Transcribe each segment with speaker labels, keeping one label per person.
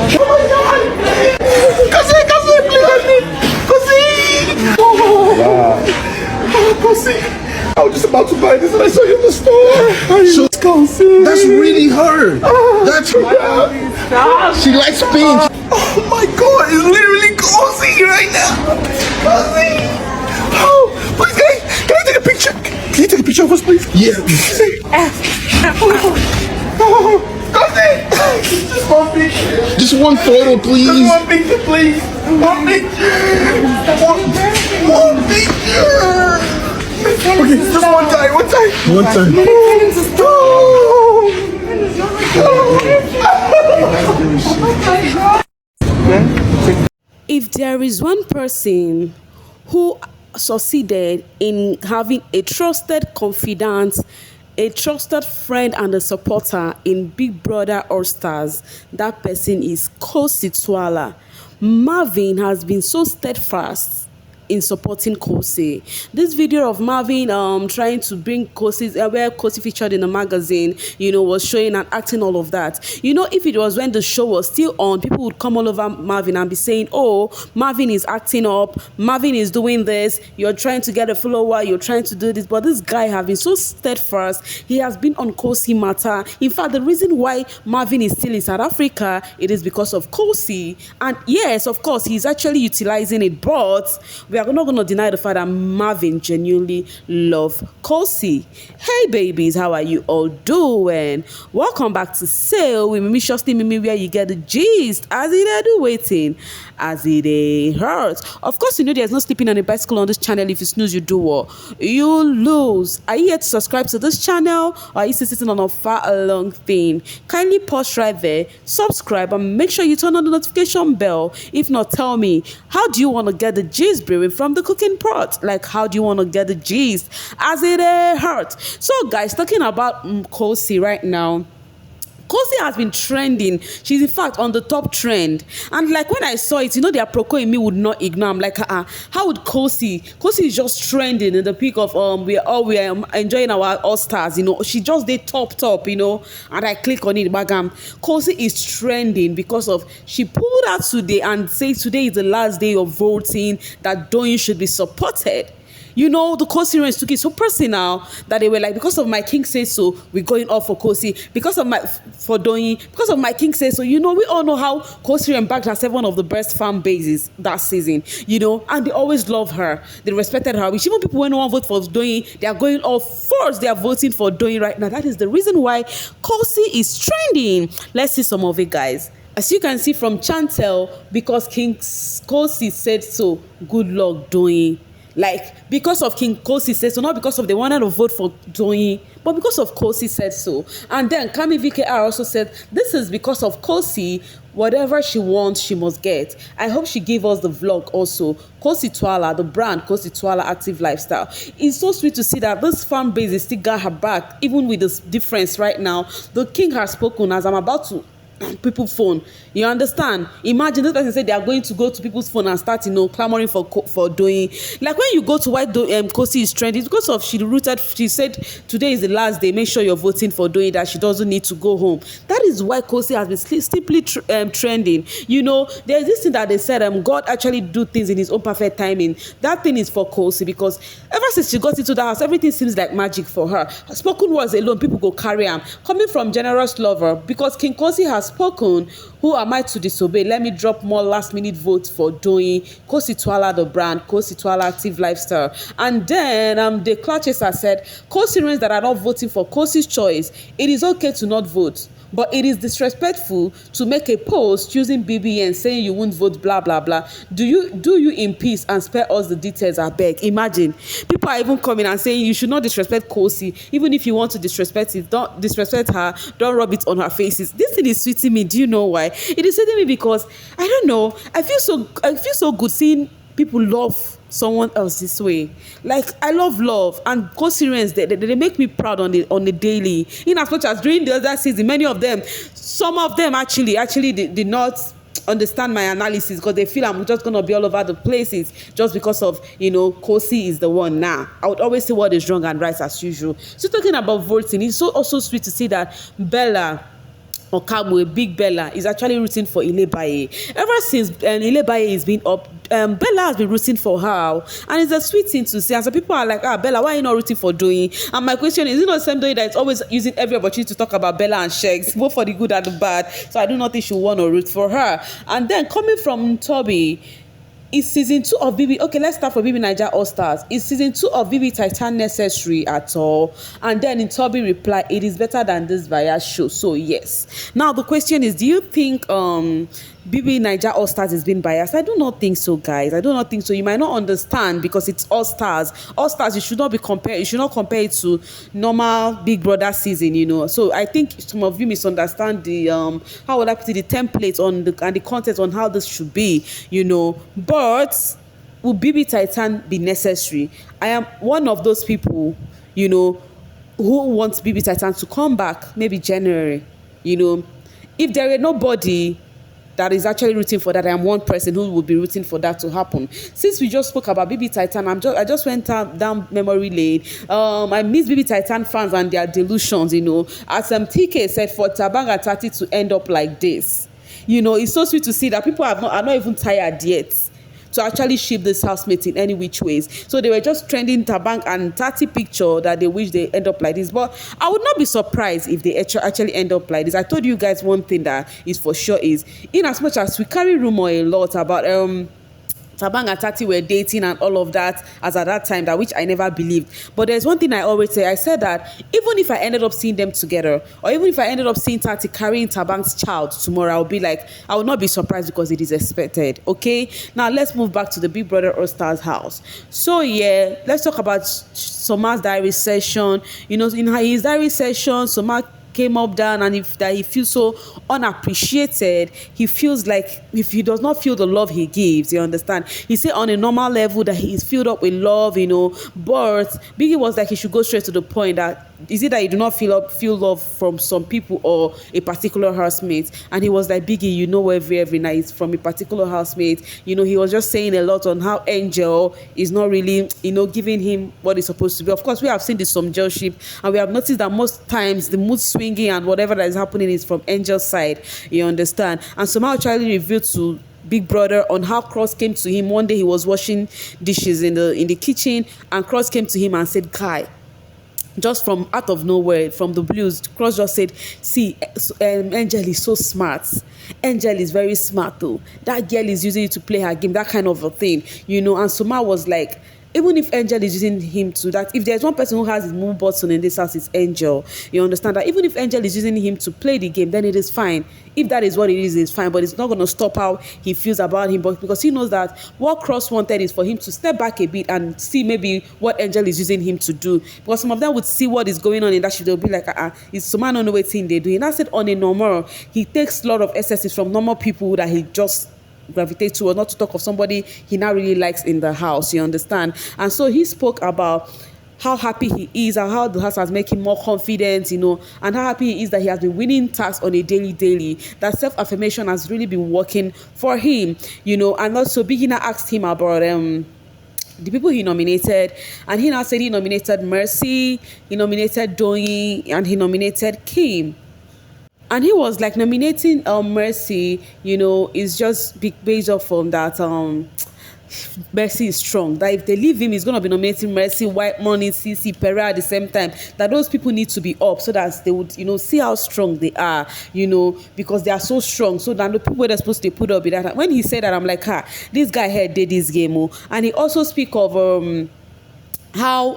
Speaker 1: Oh my God! Kosi, please, Kosi! Wow. Kosi, I was just about to buy this and I saw you in the store. So, Kosi. That's really her. That's her. She likes pink. Oh my God, it's literally Kosi right now. Kosi. Oh, please, can I take a picture? Can you take a picture of us, please? Yeah. Kosi. Just one picture. Just one photo, please. Just one picture, please. One picture. One picture. Okay, just one time. One time.
Speaker 2: If there is one person who succeeded in having a trusted confidant, a trusted friend and a supporter in Big Brother All Stars, that person is Kosi. Marvin has been so steadfast in supporting Kosi. This video of Marvin trying to bring Kosi, where Kosi featured in a magazine, was showing and acting all of that. If it was when the show was still on, people would come all over Marvin and be saying, oh, Marvin is acting up, Marvin is doing this, you're trying to get a follower, you're trying to do this. But this guy has been so steadfast. He has been on Kosi matter. In fact, the reason why Marvin is still in South Africa, it is because of Kosi. And yes, of course, he's actually utilizing it, but we are not going to deny the fact that Marvin genuinely loves Kosi. Hey babies, how are you all doing? Welcome back to Sail with Mimi Shosty Mimi, where you get the gist as it do waiting, as it hurts. Of course, there's no sleeping on a bicycle on this channel. If you snooze, you do what? You lose. Are you yet to subscribe to this channel, or are you still sitting on a far along thing? Kindly pause right there, subscribe, and make sure you turn on the notification bell. If not, tell me, how do you want to get the gist brewing from the cooking pot? Like, how do you want to get the gist as it hurts? So guys, talking about Kosi right now, Kosi has been trending. She's in fact on the top trend. And like when I saw it, the aproko in me would not ignore. I'm like, how would Kosi is just trending in the peak of we are enjoying our All Stars, she just did top, and I click on it, bagam. Kosi is trending because of she pulled out today and says today is the last day of voting that Doyin should be supported. The Kosi took it so personal that they were like, because of my king says so, we're going off for Kosi. For Doyin, because of my king says so, we all know how Kosi backed has one of the best fan bases that season, and they always love her. They respected her. Which even people when no one vote for Doyin, they are going off first. They are voting for Doyin right now. That is the reason why Kosi is trending. Let's see some of it, guys. As you can see from Chantel, because King Kosi said so, good luck, Doyin. Like, because of King Kosi said so, not because of they wanted to vote for Doyin, but because of Kosi said so. And then Kami VKR also said, this is because of Kosi, whatever she wants, she must get. I hope she gave us the vlog also. Kosi, the brand Kosi Active Lifestyle. It's so sweet to see that this fan base is still got her back, even with this difference right now. The king has spoken as I'm about to people's phone. You understand? Imagine this person said they are going to go to people's phone and start, clamoring for Doyin. Like when you go to why Kosi is trending, because of she said today is the last day. Make sure you're voting for Doyin, that she doesn't need to go home. That is why Kosi has been simply trending. There's this thing that they said, God actually do things in his own perfect timing. That thing is for Kosi, because ever since she got into the house, everything seems like magic for her. Spoken words alone, people go carry them. Coming from generous lover, because King Kosi has spoken, who am I to disobey? Let me drop more last minute votes for Doyin, Kosi the brand, Kosi Active Lifestyle. And then the clutches said, Kosi that are not voting for Kosi's choice, it is okay to not vote. But it is disrespectful to make a post using BBN saying you won't vote, blah, blah, blah. Do you in peace and spare us the details, I beg? Imagine. People are even coming and saying you should not disrespect Kosi. Even if you want to disrespect it, don't disrespect her. Don't rub it on her faces. This thing is sweeting me. Do you know why? It is sweeting me because, I don't know, I feel so good seeing people love someone else this way. Like, I love, and Kosi they make me proud on the daily. In as much as during the other season, some of them actually did not understand my analysis, because they feel I'm just gonna be all over the places just because of Kosi is the one now. I would always say what is wrong and right as usual. So talking about voting, it's also sweet to see that Bella Okamwe, Big Bella, is actually rooting for Ilebaye. Ever since Ilebaye is been up, Bella has been rooting for her, and it's a sweet thing to see. And some people are like, Bella, why are you not rooting for Doyin? And my question is, not the same Doyin that is always using every opportunity to talk about Bella and Shegs, both for the good and the bad? So I do not think she will want to root for her. And then coming from Toby, is season 2 of BB? Okay, let's start from bbnaija All Stars. Is season 2 of BB Titan necessary at all? And then in Toby reply, it is better than this bias show. So yes. Now the question is, do you think bbnaija All Stars is being biased? I do not think so, guys. I do not think so. You might not understand because it's All Stars. All Stars, you should not be compared. You should not compare it to normal Big Brother season. You know. So I think some of you misunderstand the how would I put it, the template on the and the content on how this should be. You know, but will BB Titan be necessary? I am one of those people, you know, who wants BB Titan to come back maybe January. You know, if there is nobody that is actually rooting for that, I am one person who will be rooting for that to happen. Since we just spoke about BB Titan, I just went down memory lane. I miss BB Titan fans and their delusions, you know. As TK said, for Tabang and Tati to end up like this, you know, it's so sweet to see that people are not even tired yet to actually ship this housemate in any which ways. So they were just trending Tabang and Tati picture that they wish they end up like this. But I would not be surprised if they actually end up like this. I told you guys one thing that is for sure is, in as much as we carry rumor a lot about Tabang and Tati were dating and all of that as at that time, that which I never believed. But there's one thing I always say. I said that even if I ended up seeing them together, or even if I ended up seeing Tati carrying Tabang's child tomorrow, I'll be like, I will not be surprised because it is expected. Okay, now let's move back to the Big Brother All Stars house. So yeah, let's talk about Soma's diary session. You know, in his diary session, Soma came up down, and that he feels so unappreciated. He feels like if he does not feel the love he gives, you understand, he said on a normal level that he is filled up with love, you know, but Biggie was like he should go straight to the point. That is it that you do not feel love from some people or a particular housemate? And he was like, Biggie, you know, every night it's from a particular housemate. You know, he was just saying a lot on how Angel is not really, you know, giving him what he's supposed to be. Of course, we have seen this some jealousy, and we have noticed that most times the mood swinging and whatever that is happening is from Angel's side, you understand. And somehow Charlie revealed to Big Brother on how Cross came to him one day. He was washing dishes in the kitchen, and Cross came to him and said, Kai, just from out of nowhere, from the blues, Cross just said, see, Angel is so smart. Angel is very smart though. That girl is using it to play her game, that kind of a thing, you know. And Soma was like, even if Angel is using him to that, if there's one person who has his move button in this house, it's Angel. You understand that? Even if Angel is using him to play the game, then it is fine. If that is what it is, it's fine. But it's not going to stop how he feels about him. But because he knows that what Cross wanted is for him to step back a bit and see maybe what Angel is using him to do. Because some of them would see what is going on in that shit. They'll be like, it's some man on the way thing they do. And I said on a normal, he takes a lot of excesses from normal people that he just gravitate to, or not to talk of somebody he now really likes in the house, you understand. And so he spoke about how happy he is and how the house has made him more confident, you know, and how happy he is that he has been winning tasks on a daily, that self-affirmation has really been working for him, you know. And also Beginner asked him about the people he nominated, and he now said he nominated Mercy, he nominated Doyin, and he nominated Kim. And he was like, nominating Mercy, you know, is just based off from that Mercy is strong. That if they leave him, he's going to be nominating Mercy, White Money, CC, Pereira at the same time. That those people need to be up so that they would, you know, see how strong they are, you know, because they are so strong. So that the people they're supposed to put up with that. When he said that, I'm like, this guy here did this game. Oh. And he also speak of how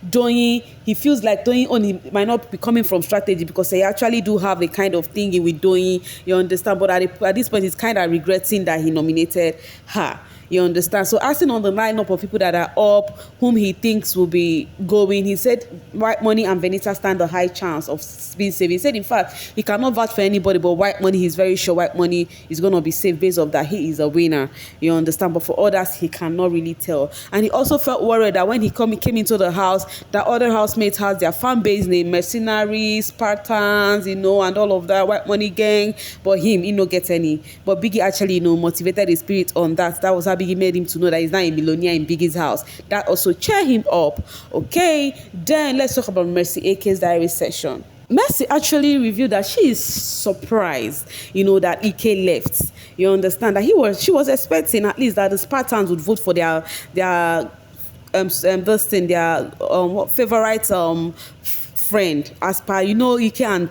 Speaker 2: Doyin, he feels like Doyin only might not be coming from strategy, because they actually do have a kind of thing with Doyin, you understand. But at this point, he's kind of regretting that he nominated her. You understand? So asking on the lineup of people that are up, whom he thinks will be going, he said White Money and Venita stand a high chance of being safe. He said, in fact, he cannot vouch for anybody, but White Money, he's very sure White Money is going to be safe based off that he is a winner. You understand? But for others, he cannot really tell. And he also felt worried that when he came into the house, that other housemates has their fan base name, mercenaries, Spartans, you know, and all of that, White Money gang. But him, he no get any. But Biggie actually, you know, motivated his spirit on that. That was how Biggie made him to know that he's not a millionaire in Biggie's house. That also cheer him up. Okay, then let's talk about Mercy AK's diary session. Mercy actually revealed that she is surprised, that Ike left. You understand that she was expecting at least that the Spartans would vote for their this thing, their favorite friend, as per Ike and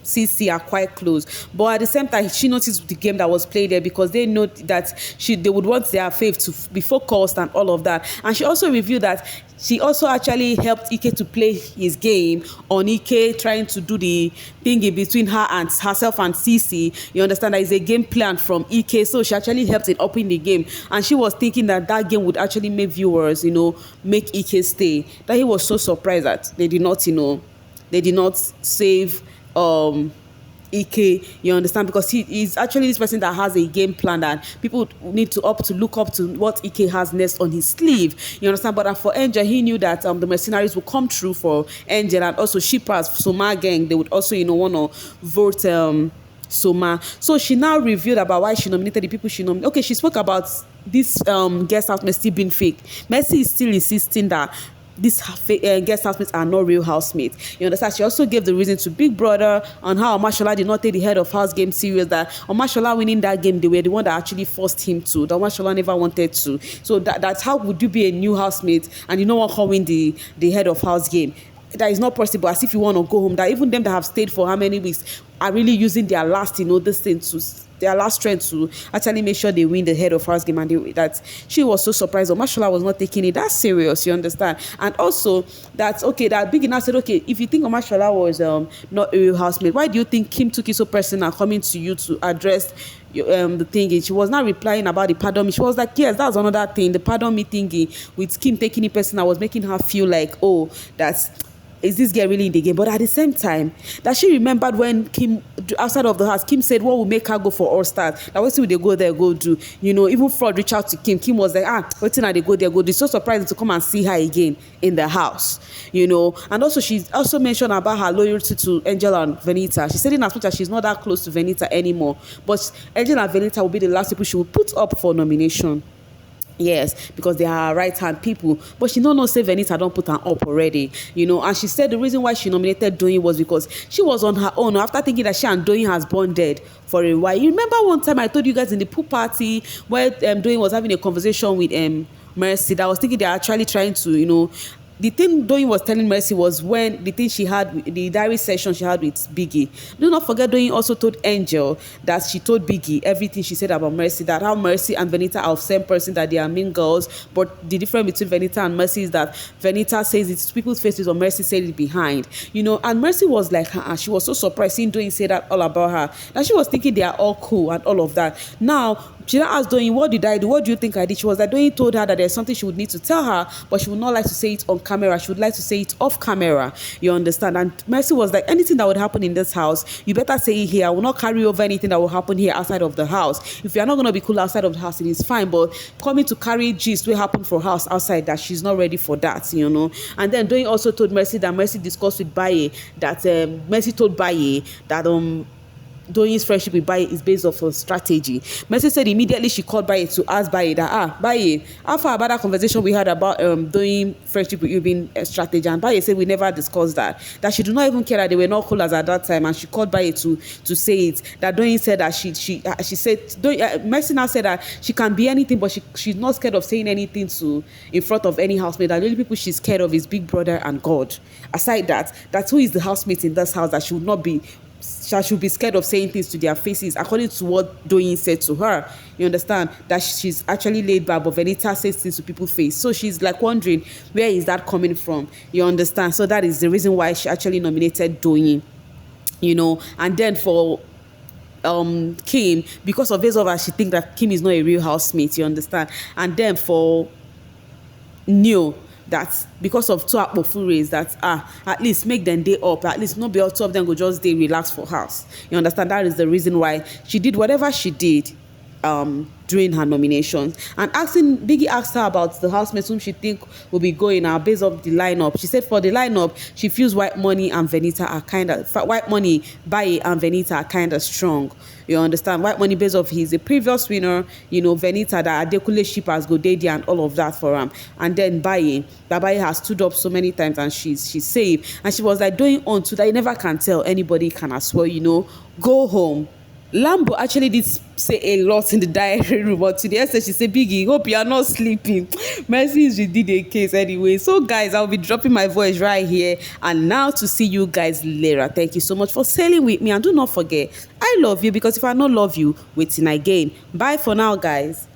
Speaker 2: CC are quite close, but at the same time she noticed the game that was played there, because they know that they would want their faith to be focused and all of that. And she also revealed that she also actually helped Ike to play his game on Ike trying to do the thing in between herself and CC. You understand that it's a game plan from Ike, so she actually helped in upping the game, and she was thinking that game would actually make viewers, make Ike stay. That he was so surprised that they did not save Ike, you understand, because he is actually this person that has a game plan that people need to look up to what Ike has next on his sleeve, you understand. But for Angel, he knew that the mercenaries would come through for Angel, and also shippers, Soma gang, they would also want to vote Soma. So she now revealed about why she nominated the people she nominated. Okay, she spoke about this guest house still being fake. Mercy is still insisting that these guest housemates are not real housemates. You understand? She also gave the reason to Big Brother on how Omashola did not take the head of house game serious, that Omashola winning that game, they were the one that actually forced him to. That Omashola never wanted to. So that's how would you be a new housemate and you know what, win the head of house game? That is not possible. As if you want to go home. That even them that have stayed for how many weeks are really using their last, this thing to their last strength to actually make sure they win the head of house game. And that she was so surprised. Omashola was not taking it that serious, you understand. And also that Big now said, okay, if you think Omashola was not a real housemate, why do you think Kim took it so personal coming to you to address the thingy? She was not replying about the pardon me. She was like, yes, that's another thing, the pardon me thingy with Kim taking it personal was making her feel like, oh, is this girl really in the game? But at the same time, that she remembered when Kim, outside of the house, Kim said, what will make her go for All Stars? That was when they go there, go do. Even Fraud reached out to Kim. Kim was like, waiting at they go there, go do. So surprised to come and see her again in the house, And also, she also mentioned about her loyalty to Angel and Venita. She said in as much as she's not that close to Venita anymore, but Angel and Venita will be the last people she will put up for nomination. Yes, because they are right-hand people. But she don't say Venita don't put her up already, And she said the reason why she nominated Doyin was because she was on her own after thinking that she and Doyin has bonded for a while. You remember one time I told you guys in the pool party where Doyin was having a conversation with Mercy, that I was thinking they're actually trying to, the thing Doyin was telling Mercy was when the thing she had, the diary session she had with Biggie. Do not forget Doyin also told Angel that she told Biggie everything she said about Mercy, that how Mercy and Venita are the same person, that they are mean girls, but the difference between Venita and Mercy is that Venita says it to people's faces or Mercy said it behind, and Mercy was like, she was so surprised seeing Doyin say that all about her, that she was thinking they are all cool and all of that. Now, she now asked Doyin, what did I do? What do you think I did? She was like, Doyin told her that there's something she would need to tell her, but she would not like to say it on camera. She would like to say it off camera. You understand? And Mercy was like, anything that would happen in this house, you better say it here. I will not carry over anything that will happen here outside of the house. If you're not going to be cool outside of the house, it is fine. But coming to carry gist will happen for house outside, that she's not ready for that, And then Doyin also told Mercy that Mercy discussed with Baye, that Mercy told Baye that Doyin's friendship with Baye is based off of strategy. Mercy said immediately she called Baye to ask Baye that, Baye, how far about that conversation we had about Doyin friendship with you being a strategy? And Baye said we never discussed that. That she do not even care that they were not cool as at that time, and she called Baye to say it. That Doyin said that she said, Mercy now said that she can be anything, but she's not scared of saying anything in front of any housemate. That the only people she's scared of is Big Brother and God. Aside that's who is the housemate in this house that she would not be. She should be scared of saying things to their faces, according to what Doyin said to her. You understand? That she's actually laid back, but Venita says things to people's face. So she's like wondering, where is that coming from? You understand? So that is the reason why she actually nominated Doyin. And then for Kim, because of voiceover, she thinks that Kim is not a real housemate. You understand? And then for Neo, that because of two Akpofures, that at least make them day up, at least not be all two of them go just day relax for house. You understand? That is the reason why she did whatever she did during her nomination. And Biggie asked her about the housemates whom she think will be going based on the lineup. She said for the lineup, she feels White Money and Venita are White Money, Baye and Venita are kind of strong. You understand? White Money based off he's a previous winner, Venita that Adekule shippers go Dedi and all of that for him. And then Baye has stood up so many times and she's safe. And she was like going on to that you never can tell, anybody can as well, go home. Lambo actually did say a lot in the diary room, but to the extent she said, Biggie, hope you are not sleeping. Mercy she did a case anyway. So guys, I'll be dropping my voice right here and now to see you guys later. Thank you so much for sailing with me, and do not forget, I love you, because if I not love you, waiting again. Bye for now, guys.